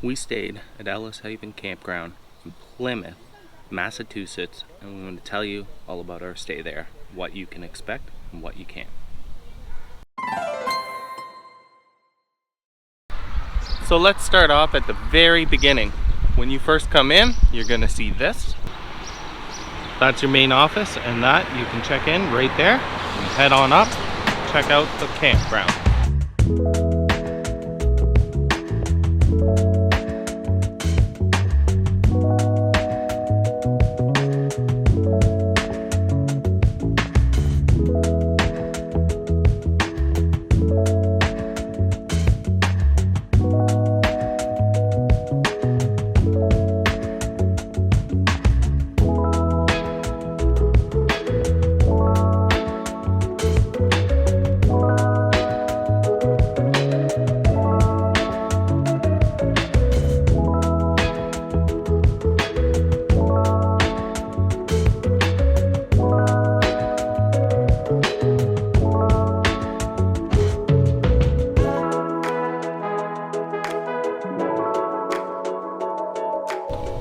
We stayed at Ellis Haven Campground in Plymouth, Massachusetts, and we're going to tell you all about our stay there, what you can expect and what you can't. So let's start off at the very beginning. When you first come in, you're going to see this. That's your main office, and that you can check in right there. And head on up, check out the campground.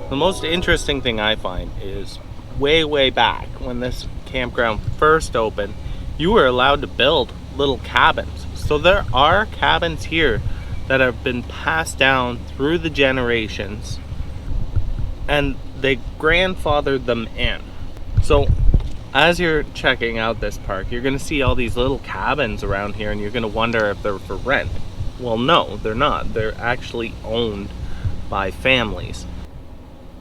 The most interesting thing I find is way back when this campground first opened, you were allowed to build little cabins. So there are cabins here that have been passed down through the generations, and they grandfathered them in. So as you're checking out this park, you're going to see all these little cabins around here, and you're going to wonder if they're for rent. Well, no, they're not. They're actually owned by families.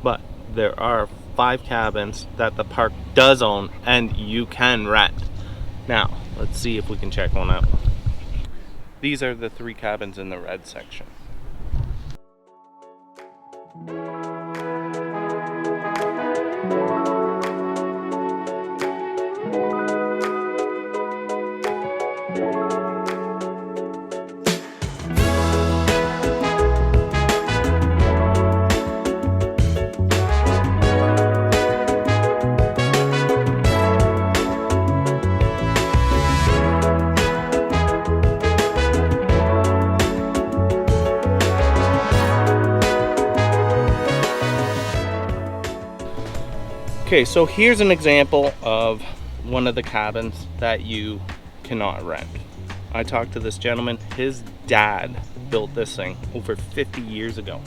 But there are 5 cabins that the park does own and you can rent. Now, let's see if we can check one out. These are the 3 cabins in the red section. Okay, so here's an example of one of the cabins that you cannot rent. I talked to this gentleman. His dad built this thing over 50 years ago.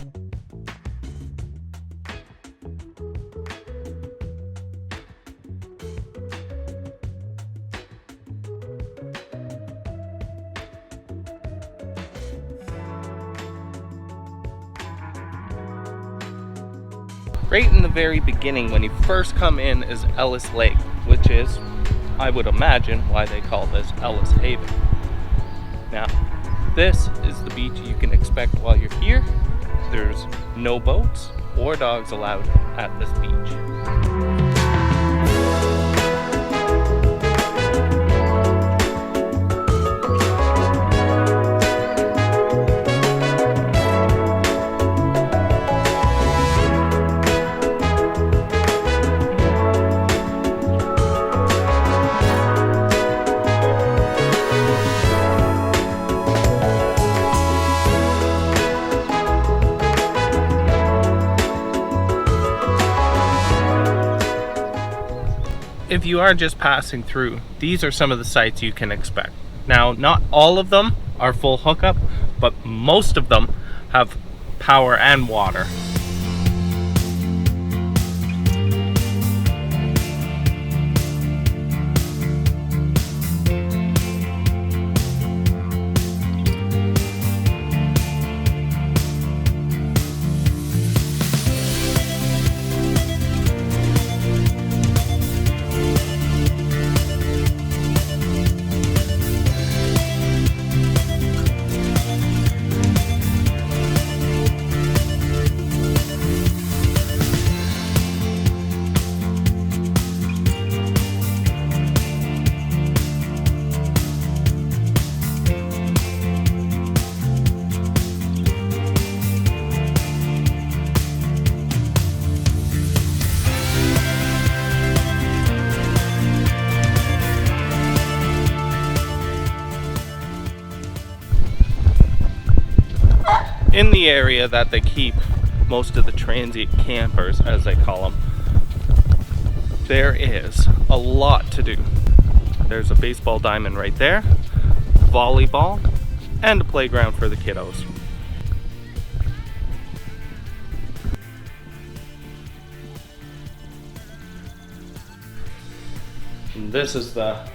Right in the very beginning, when you first come in, is Ellis Lake, which is, I would imagine, why they call this Ellis Haven. Now, this is the beach you can expect while you're here. There's no boats or dogs allowed at this beach. If you are just passing through, these are some of the sites you can expect. Now, not all of them are full hookup, but most of them have power and water. in the area that they keep most of the transient campers, as they call them, there is a lot to do. There's a baseball diamond right there, volleyball, and a playground for the kiddos. And this is the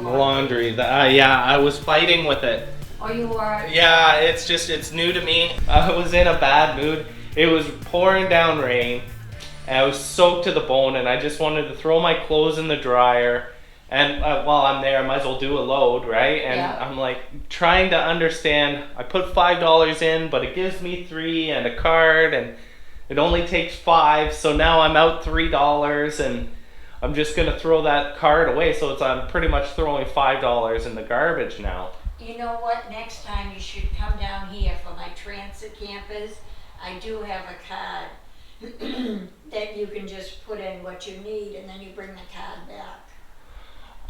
laundry. Yeah, I was fighting with it. Oh, you were? Yeah, it's new to me. I was in a bad mood. It was pouring down rain, and I was soaked to the bone, and I just wanted to throw my clothes in the dryer. And while I'm there, I might as well do a load, right? And yeah. I'm like trying to understand. I put $5 in, but it gives me $3 and a card, and it only takes $5. So now I'm out $3, and I'm just gonna throw that card away. So I'm pretty much throwing $5 in the garbage now. You know what? Next time you should come down here for my transit campers. I do have a card that you can just put in what you need, and then you bring the card back.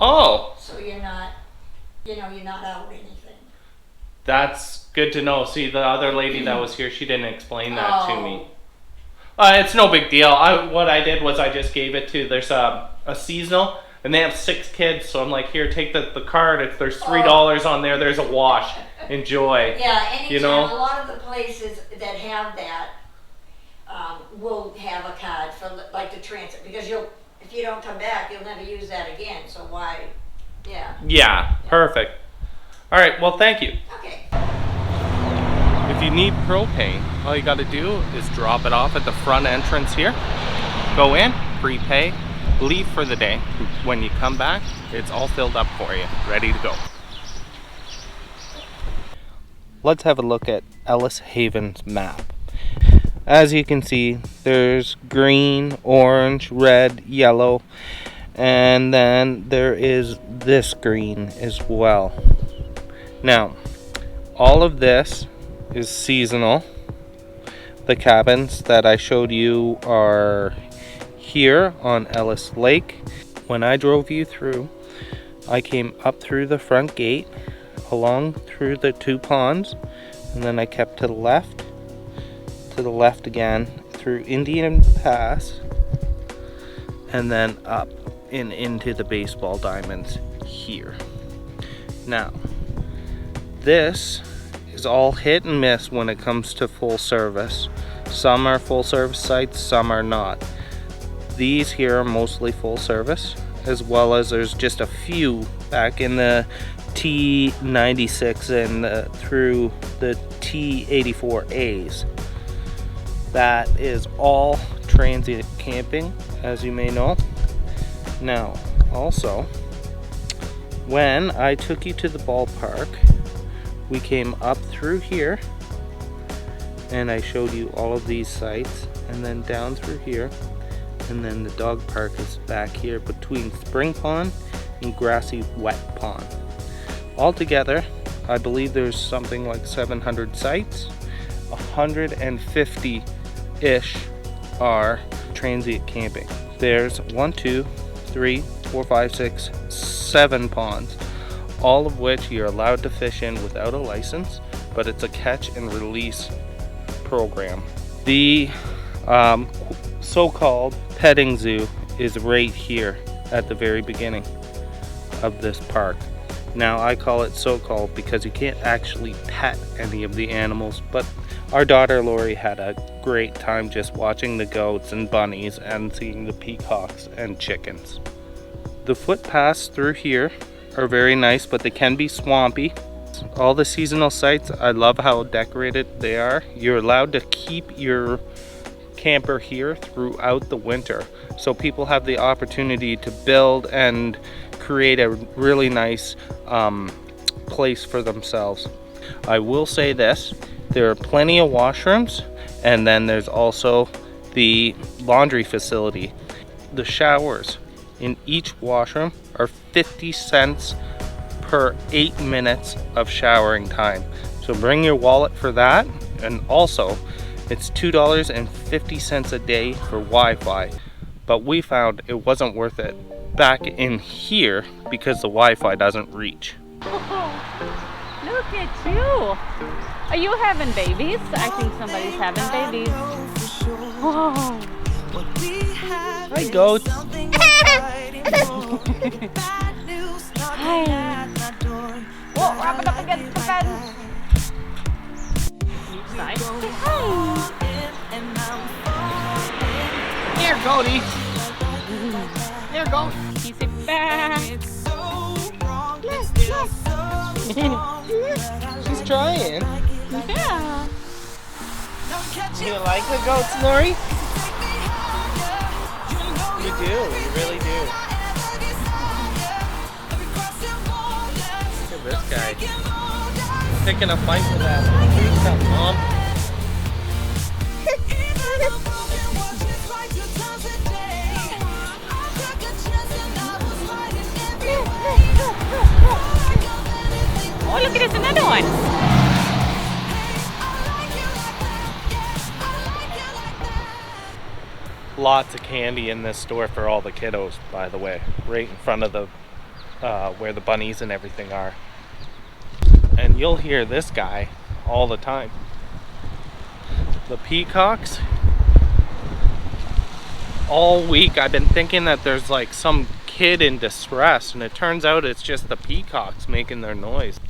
Oh. So you're not, you're not out anything. That's good to know. See, the other lady that was here, she didn't explain that to me. It's no big deal. What I did was I just gave it to, there's a seasonal, and they have 6 kids, so I'm like, here, take the card. If there's $3 on there, there's a wash. Enjoy. Yeah, anytime. A lot of the places that have that will have a card for like the transit, because if you don't come back, you'll never use that again. So why? Yeah. Yeah, perfect. All right, well, thank you. Okay. If you need propane, all you got to do is drop it off at the front entrance here. Go in, prepay, leave for the day. When you come back, it's all filled up for you, ready to go. Let's have a look at Ellis Haven'S Map. As you can see, there's green, orange, red, yellow, and then there is this green as well. Now, all of this is seasonal. The cabins that I showed you are here on Ellis Lake. When I drove you through, I came up through the front gate, along through the 2 ponds, and then I kept to the left again, through Indian Pass, and then up and into the baseball diamonds here. Now, this is all hit and miss when it comes to full service. Some are full service sites, some are not. These here are mostly full service, as well as there's just a few back in the T96 and through the T84As. That is all transient camping, as you may know. Now, also, when I took you to the ballpark, we came up through here, and I showed you all of these sites, and then down through here, and then the dog park is back here between Spring Pond and Grassy Wet Pond. Altogether, I believe there's something like 700 sites. 150-ish are transient camping. There's 1, 2, 3, 4, 5, 6, 7 ponds, all of which you're allowed to fish in without a license, but it's a catch and release program. The so-called petting zoo is right here at the very beginning of this park. Now, I call it so-called because you can't actually pet any of the animals, but our daughter Laurie had a great time just watching the goats and bunnies and seeing the peacocks and chickens. The footpaths through here are very nice, but they can be swampy. All the seasonal sites, I love how decorated they are. You're allowed to keep your camper here throughout the winter, so people have the opportunity to build and create a really nice place for themselves. I will say this, there are plenty of washrooms, and then there's also the laundry facility. The showers in each washroom are 50 cents per 8 minutes of showering time. So bring your wallet for that, and also it's $2.50 a day for Wi-Fi. But we found it wasn't worth it back in here because the Wi-Fi doesn't reach. Oh, look, look at you. Are you having babies? I think somebody's having babies. Whoa. Hi, goats. Hi. Whoa, wrap it up against the fence. Each side. Say hi. Here, goatie. Here, goat. You say back. She's trying. Yeah. You like the goats, Laurie? You do. You really do. Look at this guy. Picking a fight with that tree stump, Mom. Oh, look at this, another one. Lots of candy in this store for all the kiddos, by the way. Right in front of the where the bunnies and everything are. And you'll hear this guy all the time. The peacocks. All week I've been thinking that there's like some kid in distress, and it turns out it's just the peacocks making their noise.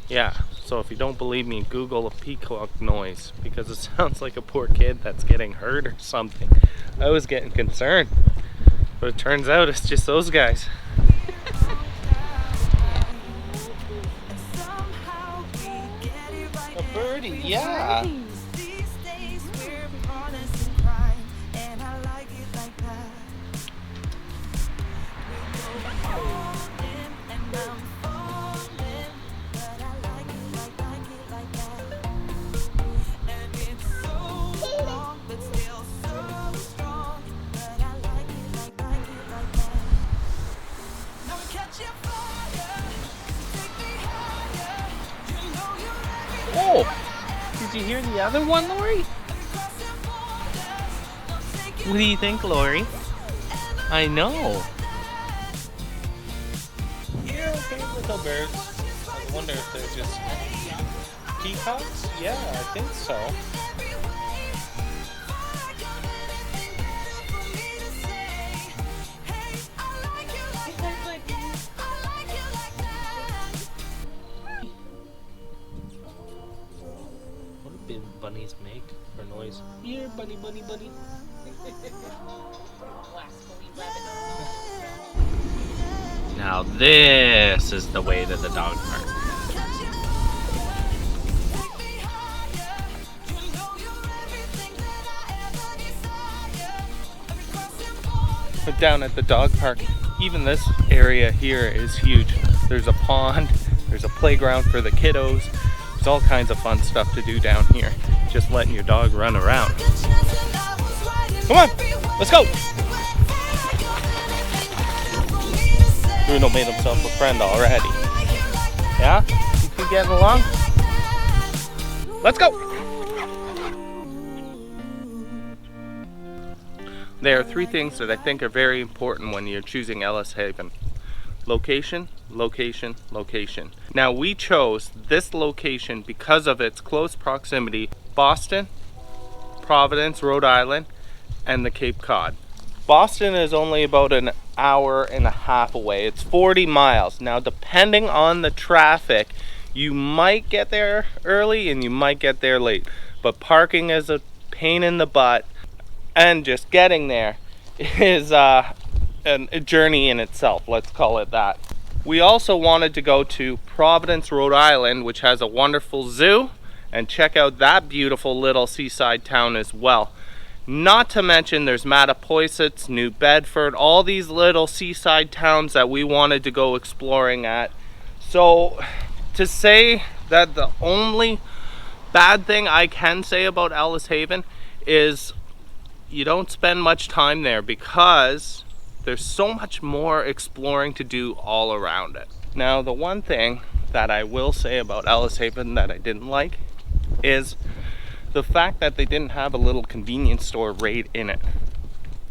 Yeah, so if you don't believe me, Google a peacock noise, because it sounds like a poor kid that's getting hurt or something. I was getting concerned, but it turns out it's just those guys. A birdie, yeah. Oh, did you hear the other one, Laurie? What do you think, Laurie? I know. You're okay with the birds. I wonder if they're just peacocks? Yeah, I think so. What do bunnies make for noise? Here, bunny, bunny, bunny. Now this is the way to the dog park. But down at the dog park, even this area here is huge. There's a pond, there's a playground for the kiddos. There's all kinds of fun stuff to do down here. Just letting your dog run around. Come on, let's go! Bruno made himself a friend already. Yeah? You two getting along? Let's go! There are three things that I think are very important when you're choosing Ellis Haven. Location, location, location. Now we chose this location because of its close proximity: Boston, Providence, Rhode Island, and the Cape Cod. Boston is only about an hour and a half away. It's 40 miles. Now depending on the traffic, you might get there early and you might get there late. But parking is a pain in the butt, and just getting there is a journey in itself, let's call it that. We also wanted to go to Providence, Rhode Island, which has a wonderful zoo, and check out that beautiful little seaside town as well. Not to mention there's Mattapoisett, New Bedford, all these little seaside towns that we wanted to go exploring at. So to say that the only bad thing I can say about Ellis Haven is you don't spend much time there, because there's so much more exploring to do all around it. Now, the one thing that I will say about Ellis Haven that I didn't like is the fact that they didn't have a little convenience store right in it.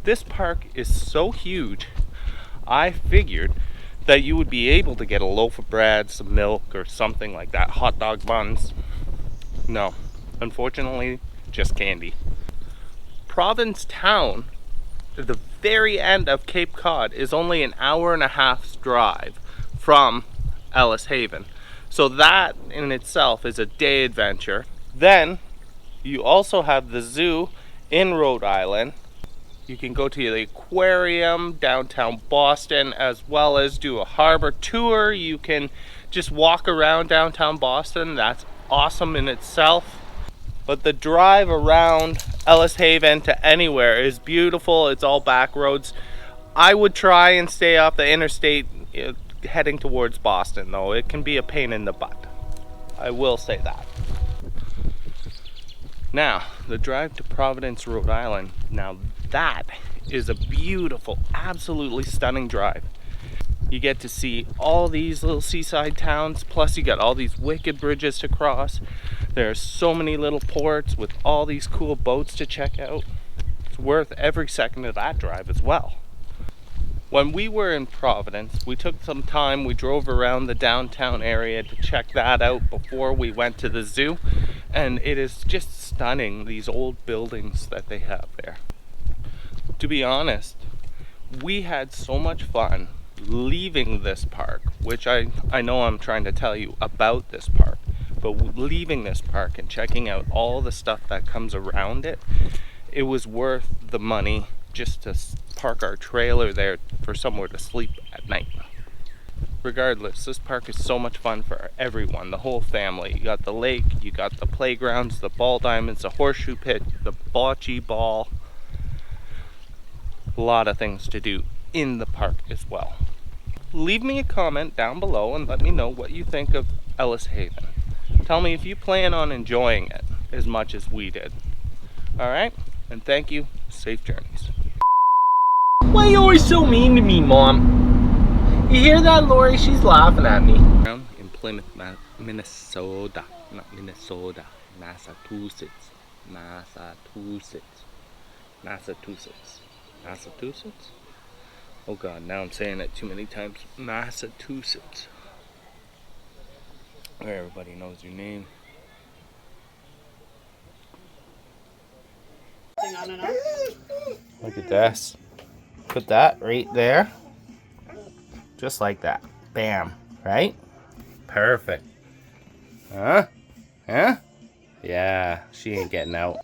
This park is so huge, I figured that you would be able to get a loaf of bread, some milk, or something like that, hot dog buns. No, unfortunately, just candy. Provincetown, at the very end of Cape Cod, is only an hour and a half's drive from Ellis Haven. So that in itself is a day adventure. Then you also have the zoo in Rhode Island. You can go to the aquarium downtown Boston, as well as do a harbor tour. You can just walk around downtown Boston. That's awesome in itself. But the drive around Ellis Haven to anywhere is beautiful. It's all back roads. I would try and stay off the interstate heading towards Boston, though. It can be a pain in the butt. I will say that. Now, the drive to Providence, Rhode Island. Now that is a beautiful, absolutely stunning drive. You get to see all these little seaside towns, plus you got all these wicked bridges to cross. There are so many little ports with all these cool boats to check out. It's worth every second of that drive as well. When we were in Providence, we took some time, we drove around the downtown area to check that out before we went to the zoo. And it is just stunning, these old buildings that they have there. To be honest, we had so much fun leaving this park, which I know I'm trying to tell you about this park, but leaving this park and checking out all the stuff that comes around it, it was worth the money just to park our trailer there for somewhere to sleep at night. Regardless, this park is so much fun for everyone, the whole family. You got the lake, you got the playgrounds, the ball diamonds, the horseshoe pit, the bocce ball. A lot of things to do in the park as well. Leave me a comment down below and let me know what you think of Ellis Haven. Tell me if you plan on enjoying it as much as we did. Alright? And thank you. Safe journeys. Why are you always so mean to me, Mom? You hear that, Laurie? She's laughing at me. In Plymouth, Minnesota. Not Minnesota. Massachusetts. Massachusetts? Oh god, now I'm saying it too many times. Massachusetts. Where everybody knows your name. Look at this. Put that right there. Just like that. Bam. Right? Perfect. Huh? Huh? Yeah, she ain't getting out.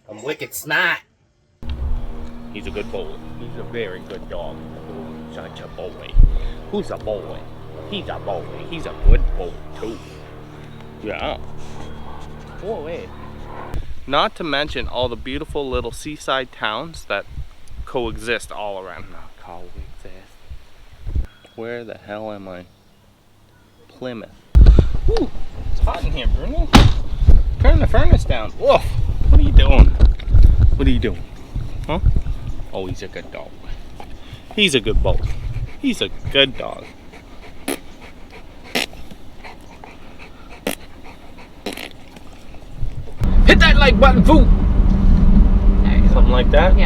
I'm wicked snot. He's a good boy. He's a very good dog. Oh, such a boy. Who's a boy? He's a boy. He's a good boy too. Yeah. Boy. Not to mention all the beautiful little seaside towns that coexist all around. Not coexist. Where the hell am I? Plymouth. Ooh, it's hot in here, Bruno. Turn the furnace down. Woof. What are you doing? What are you doing? Huh? Oh, he's a good dog. He's a good boy. He's a good dog. Hit that like button, fool! Something like that? Yeah.